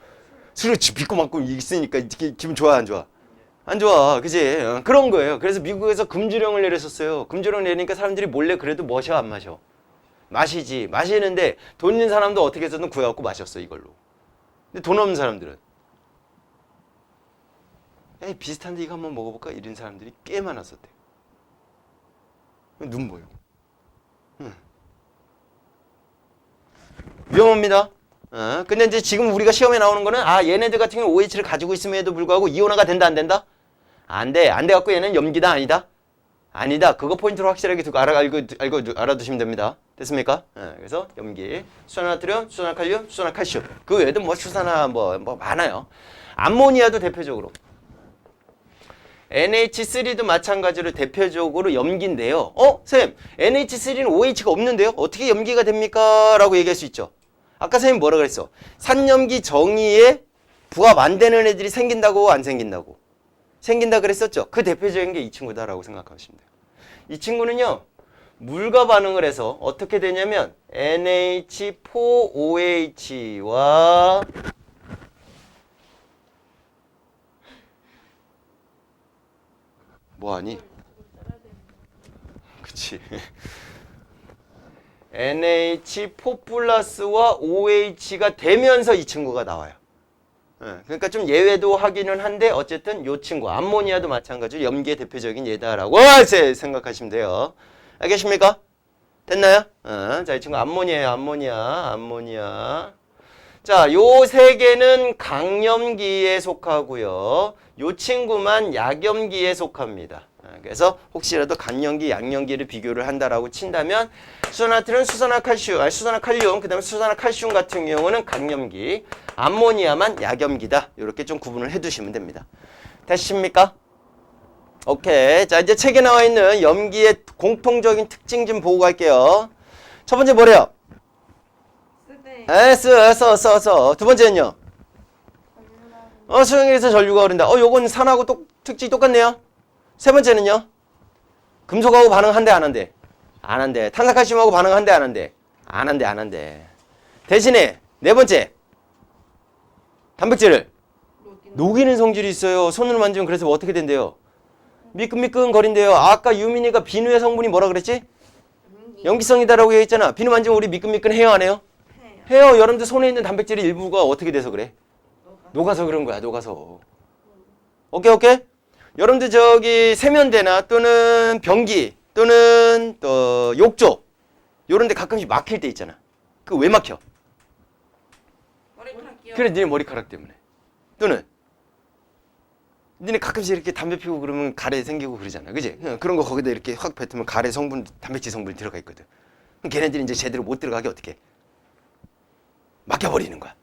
술을 빚고 맞고 있으니까 기분 좋아 안 좋아? 안 좋아, 그지? 그런 거예요. 그래서 미국에서 금주령을 내렸었어요. 금주령 내리니까 사람들이 몰래 그래도 마셔 안 마셔? 마시지. 마시는데 돈 있는 사람도 어떻게 해서든 구해갖고 마셨어 이걸로. 근데 돈 없는 사람들은 에이 비슷한데 이거 한번 먹어볼까? 이런 사람들이 꽤 많았었대. 눈 보여. 위험합니다. 근데 이제 지금 우리가 시험에 나오는 거는 얘네들 같은 경우는 OH를 가지고 있음에도 불구하고 이온화가 된다 안 된다? 안 돼. 안 돼갖고 얘는 염기다 아니다? 아니다. 그거 포인트로 확실하게 두고 알아두시면 됩니다. 됐습니까? 그래서 염기, 수산화나트륨, 수산화칼륨, 수산화칼슘. 그 외에도 뭐 수산화 뭐 많아요. 암모니아도 대표적으로. NH3도 마찬가지로 대표적으로 염기인데요. 쌤, NH3는 OH가 없는데요? 어떻게 염기가 됩니까? 라고 얘기할 수 있죠. 아까 선생님 뭐라 그랬어? 산염기 정의에 부합 안 되는 애들이 생긴다고 안 생긴다고? 생긴다 그랬었죠. 그 대표적인 게 이 친구다라고 생각하시면 돼요. 이 친구는요. 물과 반응을 해서 어떻게 되냐면 NH4OH와 뭐하니? 그치. NH4 플러스와 OH가 되면서 이 친구가 나와요. 그러니까 좀 예외도 하기는 한데 어쨌든 이 친구 암모니아도 마찬가지로 염기의 대표적인 예다라고 생각하시면 돼요. 알겠습니까? 됐나요? 자, 이 친구 암모니아예요. 암모니아. 자, 요 세 개는 강염기에 속하고요. 요 친구만 약염기에 속합니다. 그래서 혹시라도 강염기, 약염기를 비교를 한다라고 친다면 수산화트륨, 수산화칼륨, 그다음에 수산화칼슘 같은 경우는 강염기, 암모니아만 약염기다. 이렇게 좀 구분을 해두시면 됩니다. 됐습니까? 오케이. 자, 이제 책에 나와 있는 염기의 공통적인 특징 좀 보고 갈게요. 첫 번째 뭐래요? 써. 두 번째는요? 수용에서 전류가 흐른다. 요건 산하고 특징이 똑같네요. 세 번째는요? 금속하고 반응한대 안 한대? 안 한대. 탄산칼슘하고 반응한대 안 한대? 안 한대. 대신에 네 번째 단백질을 녹이는 성질이 있어요. 손으로 만지면 그래서 뭐 어떻게 된대요? 미끈미끈 거린대요. 아까 유민이가 비누의 성분이 뭐라 그랬지? 염기성이다라고 얘기했잖아. 비누 만지면 우리 미끈미끈 해요 안 해요? 해요. 여러분들 손에 있는 단백질의 일부가 어떻게 돼서 그래? 녹아서 그런 거야. 녹아서. 오케이? 여러분들 저기 세면대나 또는 변기 또는 또 욕조 요런 데 가끔씩 막힐 때 있잖아. 그 왜 막혀? 머리카락 끼워. 그래 니네 머리카락 때문에. 또는 니네 가끔씩 이렇게 담배 피우고 그러면 가래 생기고 그러잖아. 그지? 그런 거 거기다 이렇게 확 뱉으면 가래 성분, 단백질 성분이 들어가 있거든. 그럼 걔네들이 이제 제대로 못 들어가게 어떻게? 막혀버리는 거야.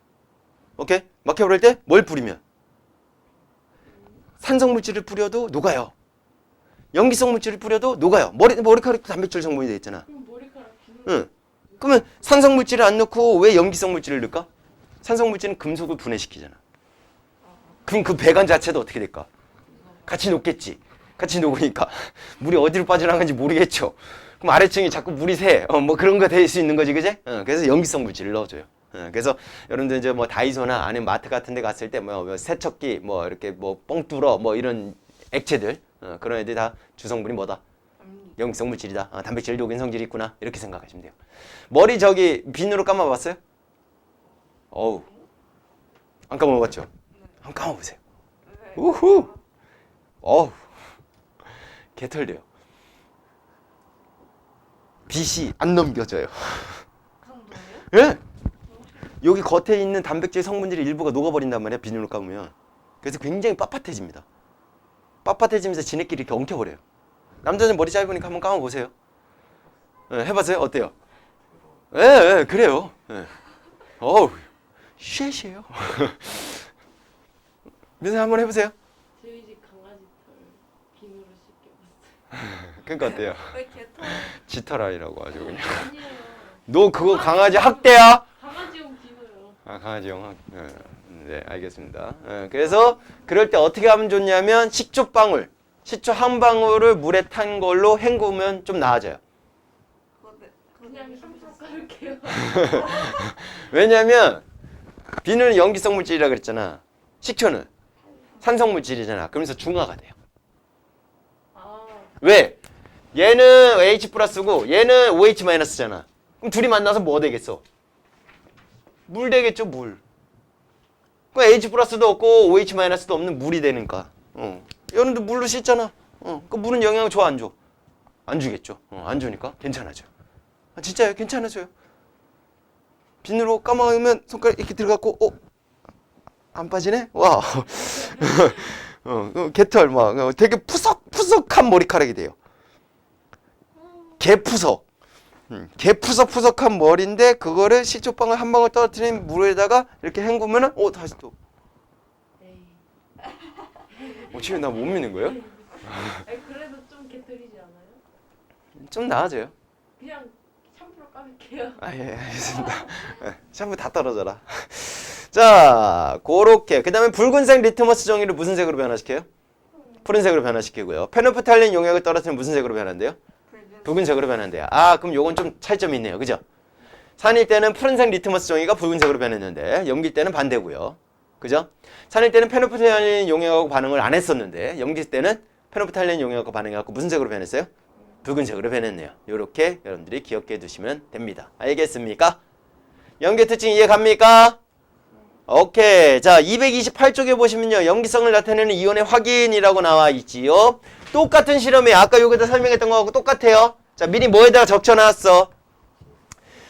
오케이? 막혀버릴 때 뭘 뿌리면? 산성물질을 뿌려도 녹아요. 염기성 물질을 뿌려도 녹아요. 머리카락도 단백질 성분이 돼 있잖아. 그럼 머리카락 비누. 응. 그러면 산성물질을 안 넣고 왜 염기성 물질을 넣을까? 산성물질은 금속을 분해시키잖아. 그럼 그 배관 자체도 어떻게 될까? 같이 녹겠지. 같이 녹으니까 물이 어디로 빠져나가는지 모르겠죠. 그럼 아래층이 자꾸 물이 새. 뭐 그런 거 될 수 있는 거지, 그제? 그래서 염기성 물질을 넣어줘요. 그래서 여러분들 이제 뭐 다이소나 아니면 마트 같은 데 갔을 때 뭐 세척기 뭐 이렇게 뭐 뻥 뚫어 뭐 이런 액체들 그런 애들이 다 주성분이 뭐다? 염기성 물질이다. 단백질 녹인 성질이 있구나. 이렇게 생각하시면 돼요. 머리 저기 비누로 감아봤어요? 어우. 안 감아봤죠? 한번 감아보세요. 네. 우후. 어우. 개털돼요. 빛이 안 넘겨져요. 그 정도예요? 예? 여기 겉에 있는 단백질 성분들이 일부가 녹아버린단 말이야. 비누로 감으면. 그래서 굉장히 빳빳해집니다. 빳빳해지면서 지네끼리 이렇게 엉켜버려요. 남자는 머리 짧으니까 한번 감아보세요. 예, 해봤어요? 어때요? 예, 예, 그래요. 예. 어우, 쉐쉐요. 민서 한번 해보세요. 저희 집 강아지 털 비누로 씻겨봤어요. 그러니까 어때요? 왜 개털? 지털아이라고 아주 그냥. 아니에요. 너 그거 강아지 학대야? 강아지용 비누요. 아, 강아지용 학. 네, 알겠습니다. 그래서 그럴 때 어떻게 하면 좋냐면 식초 방울, 식초 한 방울을 물에 탄 걸로 헹구면 좀 나아져요. 그냥 샴푸 깔을게요. 왜냐면 비누는 염기성 물질이라 그랬잖아. 식초는 산성 물질이잖아. 그러면서 중화가 돼요. 아, 왜? 얘는 H 플러스고 얘는 OH 마이너스잖아. 그럼 둘이 만나서 뭐 되겠어? 물 되겠죠, 물. 그 H 플러스도 없고 OH 마이너스도 없는 물이 되니까. 얘는도 물로 씻잖아. 그 물은 영향을 줘, 안 줘? 안 주겠죠. 안 주니까 괜찮아져. 진짜요? 괜찮아져요. 비누로 감아면 손가락 이렇게 들어갔고, 안 빠지네? 와. 개털 막 되게 푸석푸석한 머리카락이 돼요. 개푸석. 개푸석푸석한 머리인데 그거를 식초방울 한 방울 떨어뜨린 물에다가 이렇게 헹구면은 다시 또. 에이. 지금 나 못 믿는 거예요? 아니, 그래도 좀 개털이지 않아요? 좀 나아져요. 그냥 샴푸로 감을게요. 예, 알겠습니다. 샴푸 다 떨어져라. 자, 그렇게. 그 다음에 붉은색 리트머스 종이를 무슨 색으로 변화시켜요? 푸른색으로 변화시키고요. 페노프탈린 용액을 떨어뜨리면 무슨 색으로 변한대요? 붉은색으로 변한대요. 그럼 요건 좀 차이점이 있네요. 그죠? 산일 때는 푸른색 리트머스 종이가 붉은색으로 변했는데 염길 때는 반대고요. 그죠? 산일 때는 페노프탈린 용액하고 반응을 안 했었는데 염길 때는 페노프탈린 용액하고 반응해갖고 무슨 색으로 변했어요? 붉은색으로 변했네요. 요렇게 여러분들이 기억해 두시면 됩니다. 알겠습니까? 염계 특징 이해 갑니까? 오케이. 자, 228쪽에 보시면요. 염기성을 나타내는 이온의 확인이라고 나와 있지요. 똑같은 실험에 아까 여기다 설명했던 거하고 똑같아요. 자, 미리 뭐에다가 적혀놨어?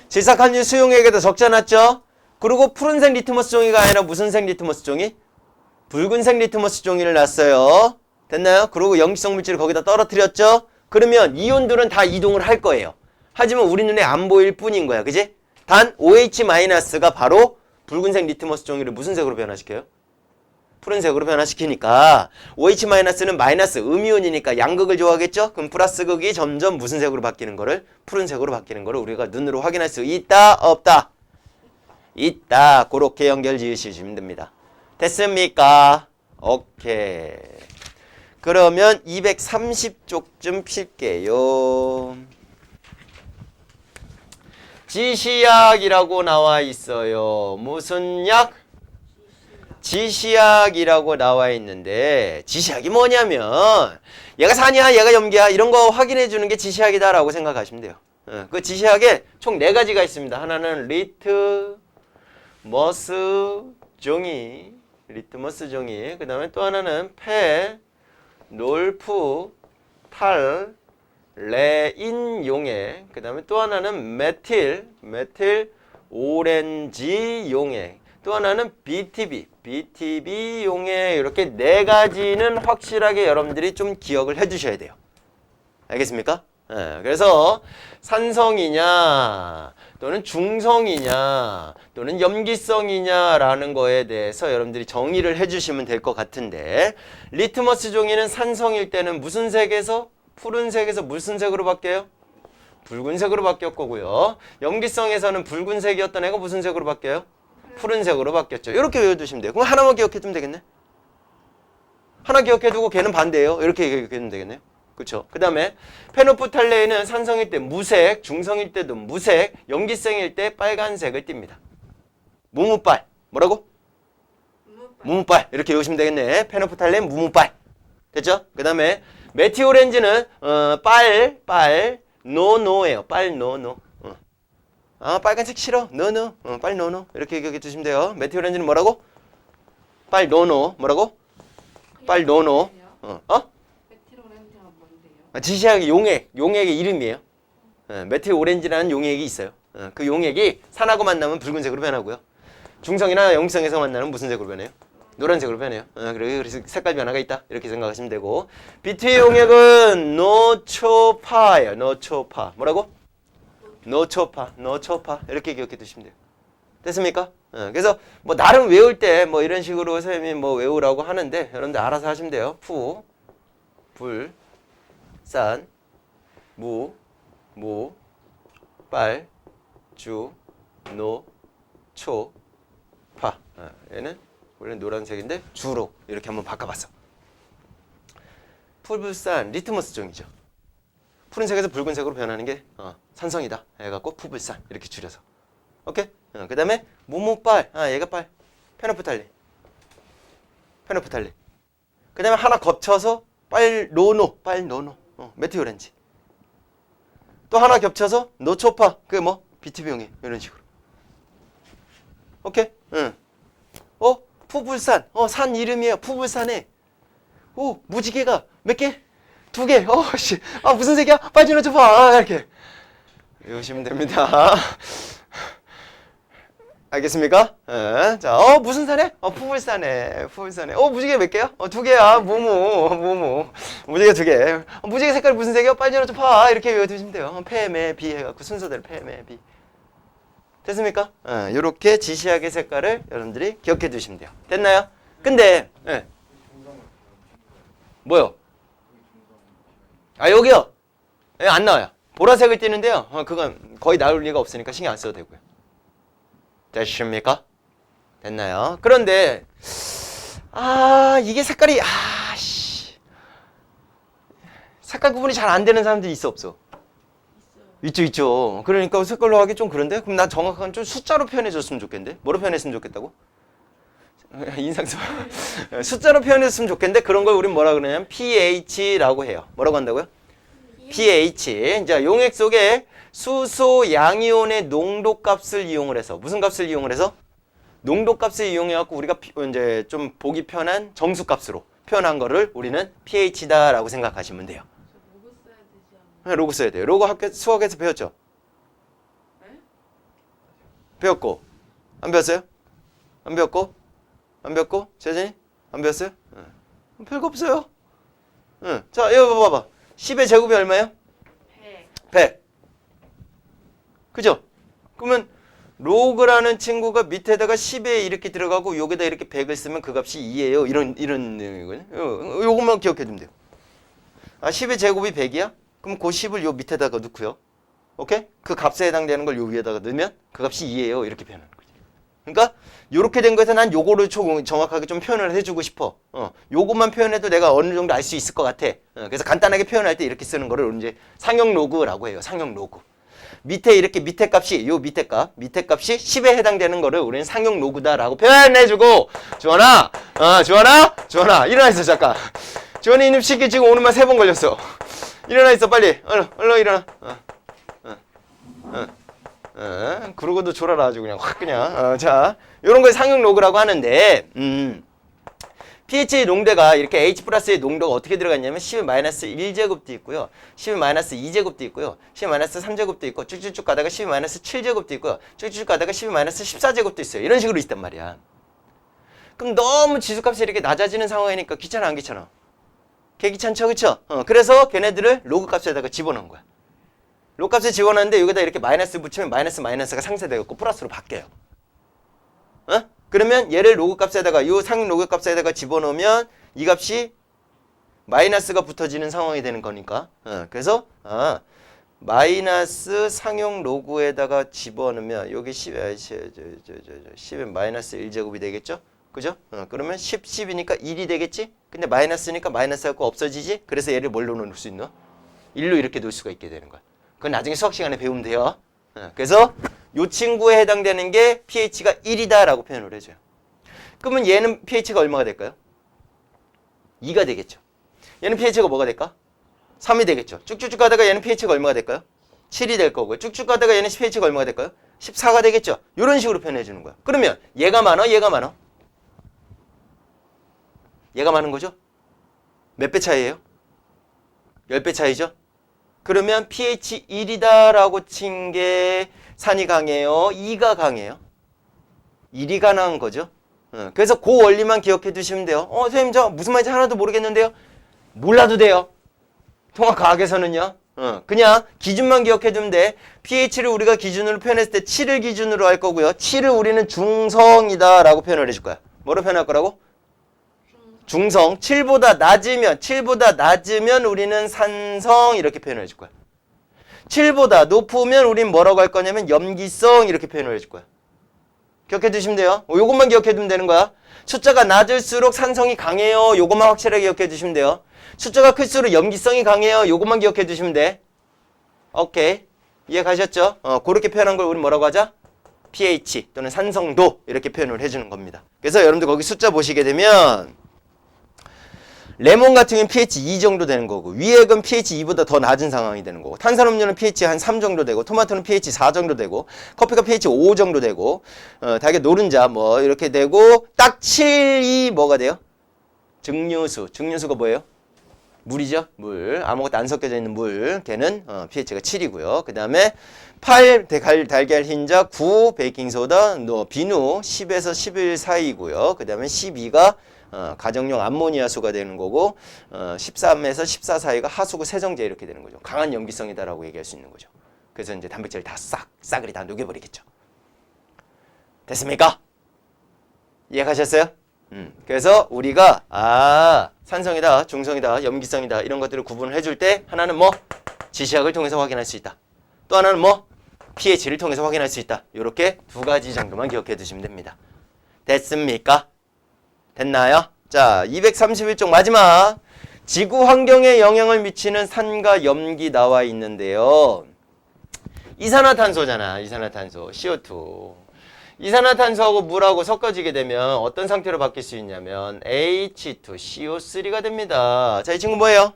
질삭함유 수용액에다 적셔놨죠? 그리고 푸른색 리트머스 종이가 아니라 무슨 색 리트머스 종이? 붉은색 리트머스 종이를 놨어요. 됐나요? 그리고 염기성 물질을 거기다 떨어뜨렸죠? 그러면 이온들은 다 이동을 할 거예요. 하지만 우리 눈에 안 보일 뿐인 거야. 그지? 단 OH-가 바로 붉은색 리트머스 종이를 무슨 색으로 변화시켜요? 푸른색으로 변화시키니까 OH-는 마이너스 음이온이니까 양극을 좋아하겠죠? 그럼 플러스 극이 점점 무슨 색으로 바뀌는 거를? 푸른색으로 바뀌는 거를 우리가 눈으로 확인할 수 있다? 없다? 있다. 그렇게 연결 지으시면 됩니다. 됐습니까? 오케이. 그러면 230쪽쯤 필게요. 지시약이라고 나와 있어요. 무슨 약? 지시약이라고 나와 있는데 지시약이 뭐냐면 얘가 산이야 얘가 염기야 이런 거 확인해 주는 게 지시약이다라고 생각하시면 돼요. 그 지시약에 총 4가지가 있습니다. 하나는 리트머스 종이 그 다음에 또 하나는 페놀프 탈 레인 용액, 그 다음에 또 하나는 메틸 오렌지 용액, 또 하나는 BTB 용액. 이렇게 네 가지는 확실하게 여러분들이 좀 기억을 해 주셔야 돼요. 알겠습니까? 그래서 산성이냐 또는 중성이냐 또는 염기성이냐라는 거에 대해서 여러분들이 정의를 해주시면 될 것 같은데, 리트머스 종이는 산성일 때는 무슨 색에서? 푸른색에서 무슨 색으로 바뀌어요? 붉은색으로 바뀔 거고요. 염기성에서는 붉은색이었던 애가 무슨 색으로 바뀌어요? 푸른색으로 바뀌었죠. 이렇게 외워두시면 돼요. 그럼 하나만 기억해두면 되겠네. 하나 기억해두고 걔는 반대예요. 이렇게 기억해두면 되겠네요. 그렇죠. 그 다음에 페노프탈레인은 산성일 때 무색, 중성일 때도 무색, 염기성일 때 빨간색을 띱니다. 무무빨. 뭐라고? 무무빨. 이렇게 외우시면 되겠네. 페노프탈레인 무무빨. 됐죠? 그 다음에 메티오렌지는 노노예요. 노노. 아, 빨간색 싫어. 노노. 노노. 이렇게 기억해 두시면 돼요. 메티오렌지는 뭐라고? 노노. 뭐라고? 노노. 메틸오렌지가 뭔데요? 지시하게 용액의 이름이에요. 메틸 오렌지라는 용액이 있어요. 그 용액이 산하고 만나면 붉은색으로 변하고요. 중성이나 염기성에서 만나면 무슨 색으로 변해요? 노란색으로 변해요. 그래서 색깔 변화가 있다. 이렇게 생각하시면 되고, 비트의 용액은 노초파예요. 노초파. 뭐라고? 노초파. 이렇게 기억해 두시면 돼요. 됐습니까? 그래서 뭐 나름 외울 때 뭐 이런 식으로 선생님이 뭐 외우라고 하는데 여러분들 알아서 하시면 돼요. 푸, 불, 산, 무, 빨, 주, 노, 초, 파. 얘는 원래 노란색인데 주로 이렇게 한번 바꿔봤어. 푸불산 리트머스 종이죠. 푸른색에서 붉은색으로 변하는 게 산성이다 해갖고 푸불산 이렇게 줄여서. 오케이? 그 다음에 무무빨. 얘가 빨. 페노프탈린. 그 다음에 하나 겹쳐서 빨노노. 메티오렌지. 또 하나 겹쳐서 노초파. 그게 뭐? BTB용액. 이런 식으로. 오케이? 푸불산. 산 이름이에요. 푸불산에. 무지개가 몇 개? 2개. 무슨 색이야? 빨리 노초파. 이렇게. 외우시면 됩니다. 알겠습니까? 자, 무슨 산에? 푸불산에. 무지개 몇 개야? 2개야. 무무. 무지개 2개. 무지개 색깔 무슨 색이야? 빨리 노초파. 이렇게 외워두시면 돼요. 페메, 비 해갖고 순서대로 페메, 비. 됐습니까? 요렇게 지시하게 색깔을 여러분들이 기억해 두시면 돼요. 됐나요? 근데, 뭐요? 여기요. 안 나와요. 보라색을 띠는데요. 그건 거의 나올 리가 없으니까 신경 안 써도 되고요. 됐습니까? 됐나요? 그런데, 이게 색깔이, 색깔 구분이 잘 안 되는 사람들이 있어, 없어? 있죠. 그러니까 색깔로 하기 좀 그런데? 그럼 나 정확한 좀 숫자로 표현해줬으면 좋겠는데? 뭐로 표현했으면 좋겠다고? 인상써. 숫자로 표현했으면 좋겠는데 그런 걸 우린 뭐라 그러냐면 pH라고 해요. 뭐라고 한다고요? pH. 자, 용액 속에 수소 양이온의 농도값을 이용을 해서 무슨 값을 이용을 해서? 농도값을 이용해갖고 우리가 이제 좀 보기 편한 정수값으로 표현한 거를 우리는 pH다라고 생각하시면 돼요. 로고 써야 되지 않아요? 로고 써야 돼요. 로고 학교 수학에서 배웠죠? 네? 배웠고 안 배웠어요? 안 배웠고? 재진이? 안 배웠어요? 별거 없어요. 자, 이거 봐봐. 10의 제곱이 얼마예요? 100. 그죠? 그러면 로그라는 친구가 밑에다가 10에 이렇게 들어가고 여기다 이렇게 100을 쓰면 그 값이 2예요. 이런 내용이거든요. 요것만 기억해 두면 돼요. 10의 제곱이 100이야? 그럼 그 10을 요 밑에다가 넣고요. 오케이? 그 값에 해당되는 걸 요 위에다가 넣으면 그 값이 2예요. 이렇게 표현하는 거지. 그러니까 요렇게 된 거에서 난 요거를 정확하게 좀 표현을 해주고 싶어. 요것만 표현해도 내가 어느 정도 알 수 있을 것 같아. 그래서 간단하게 표현할 때 이렇게 쓰는 거를 이제 상용 로그라고 해요. 상용 로그. 밑에 이렇게 밑에 값이 요 밑에 값이 10에 해당되는 거를 우리는 상용 로그다라고 표현해주고. 주원아 일어나 있어 잠깐. 주원이 이놈 시키 지금 오늘만 3번 걸렸어. 일어나 있어 빨리. 얼른 일어나. 그러고도 졸아라 아주 그냥 확 그냥. 자, 요런 걸 상용 로그라고 하는데 pH의 농도가 이렇게 H 플러스의 농도가 어떻게 들어갔냐면 10-1제곱도 있고요. 10-2제곱도 있고요. 10-3제곱도 있고 쭉쭉쭉 가다가 10-7제곱도 있고요. 쭉쭉 가다가 10-14제곱도 있어요. 이런 식으로 있단 말이야. 그럼 너무 지수값이 이렇게 낮아지는 상황이니까 귀찮아 안 귀찮아? 개 귀찮죠, 그쵸? 그래서 걔네들을 로그 값에다가 집어넣은 거야. 로그 값에 집어넣는데 여기다 이렇게 마이너스 붙이면 마이너스가 상쇄되고 플러스로 바뀌어요. 그러면 얘를 로그 값에다가 이 상용 로그 값에다가 집어넣으면 이 값이 마이너스가 붙어지는 상황이 되는 거니까. 그래서 마이너스 상용 로그에다가 집어넣으면 여기 10에 마이너스 1제곱이 되겠죠? 그죠? 그러면 10이니까 1이 되겠지? 근데 마이너스니까 마이너스하고 없어지지? 그래서 얘를 뭘로 놓을 수 있노? 1로 이렇게 놓을 수가 있게 되는 거야. 그건 나중에 수학 시간에 배우면 돼요. 그래서 이 친구에 해당되는 게 pH가 1이다 라고 표현을 해줘요. 그러면 얘는 pH가 얼마가 될까요? 2가 되겠죠. 얘는 pH가 뭐가 될까? 3이 되겠죠. 쭉쭉쭉 가다가 얘는 pH가 얼마가 될까요? 7이 될 거고요. 쭉쭉 가다가 얘는 pH가 얼마가 될까요? 14가 되겠죠. 이런 식으로 표현해 주는 거야. 그러면 얘가 많아? 얘가 많아? 얘가 많은 거죠? 몇 배 차이예요? 10배 차이죠? 그러면 pH 1이다 라고 친 게 산이 강해요? 2가 강해요? 1이 강한 거죠. 그래서 그 원리만 기억해 두시면 돼요. 선생님 저 무슨 말인지 하나도 모르겠는데요? 몰라도 돼요. 통합과학에서는요. 그냥 기준만 기억해 두면 돼. pH를 우리가 기준으로 표현했을 때 7을 기준으로 할 거고요. 7을 우리는 중성이다 라고 표현을 해줄 거야. 뭐로 표현할 거라고? 중성. 7보다 낮으면 우리는 산성 이렇게 표현을 해줄 거야. 7보다 높으면 우린 뭐라고 할 거냐면 염기성 이렇게 표현을 해줄 거야. 기억해 두시면 돼요. 요것만 기억해 두면 되는 거야. 숫자가 낮을수록 산성이 강해요. 요것만 확실하게 기억해 두시면 돼요. 숫자가 클수록 염기성이 강해요. 요것만 기억해 두시면 돼. 오케이. 이해 가셨죠? 그렇게 표현한 걸 우리 뭐라고 하자? pH 또는 산성도 이렇게 표현을 해주는 겁니다. 그래서 여러분들 거기 숫자 보시게 되면 레몬 같은 경우는 pH 2 정도 되는 거고 위액은 pH 2보다 더 낮은 상황이 되는 거고 탄산음료는 pH 한 3 정도 되고 토마토는 pH 4 정도 되고 커피가 pH 5 정도 되고 달걀 노른자 뭐 이렇게 되고 딱 7이 뭐가 돼요? 증류수가 뭐예요? 물이죠. 물. 아무것도 안 섞여져 있는 물. 걔는 pH가 7이고요. 그 다음에 8 달걀 흰자, 9 베이킹소다, 비누 10에서 11 사이고요. 그 다음에 12가 가정용 암모니아수가 되는 거고 13에서 14 사이가 하수구 세정제 이렇게 되는 거죠. 강한 염기성이다라고 얘기할 수 있는 거죠. 그래서 이제 단백질을 다 싸그리 다 녹여버리겠죠. 됐습니까? 이해가셨어요? 그래서 우리가 산성이다, 중성이다, 염기성이다 이런 것들을 구분을 해줄 때 하나는 뭐? 지시학을 통해서 확인할 수 있다. 또 하나는 뭐? pH를 통해서 확인할 수 있다. 이렇게 두 가지 정도만 기억해 두시면 됩니다. 됐습니까? 됐나요? 자, 231쪽 마지막. 지구 환경에 영향을 미치는 산과 염기 나와 있는데요. 이산화탄소잖아. 이산화탄소, CO2. 이산화탄소하고 물하고 섞어지게 되면 어떤 상태로 바뀔 수 있냐면 H2CO3가 됩니다. 자, 이 친구 뭐예요?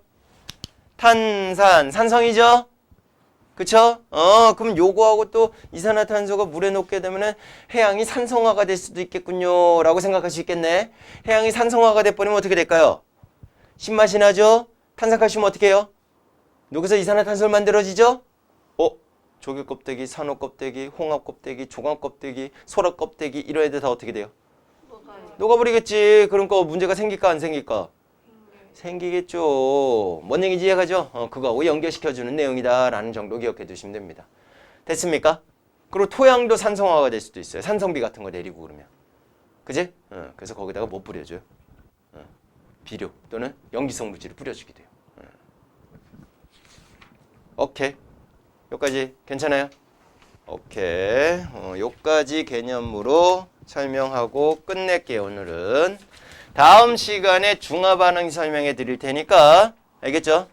산성이죠? 그쵸? 그럼 요거하고 또 이산화탄소가 물에 녹게 되면은 해양이 산성화가 될 수도 있겠군요. 라고 생각할 수 있겠네. 해양이 산성화가 돼버리면 어떻게 될까요? 신맛이 나죠? 탄산칼슘은 어떻게 해요? 여기서 이산화탄소를 만들어지죠? 조개 껍데기, 산호 껍데기, 홍합 껍데기, 조각 껍데기, 소라 껍데기 이런 애들 다 어떻게 돼요? 녹아버리겠지. 그러니까 문제가 생길까 안 생길까? 생기겠죠. 뭔 얘기인지 이해가죠? 그거하고 연결시켜주는 내용이다라는 정도 기억해 두시면 됩니다. 됐습니까? 그리고 토양도 산성화가 될 수도 있어요. 산성비 같은 거 내리고 그러면. 그지? 그래서 거기다가 뭐 뿌려줘요? 비료 또는 염기성 물질을 뿌려주게 돼요. 오케이. 여기까지 괜찮아요? 오케이. 여기까지 개념으로 설명하고 끝낼게요. 오늘은. 다음 시간에 중화반응 설명해 드릴 테니까 알겠죠?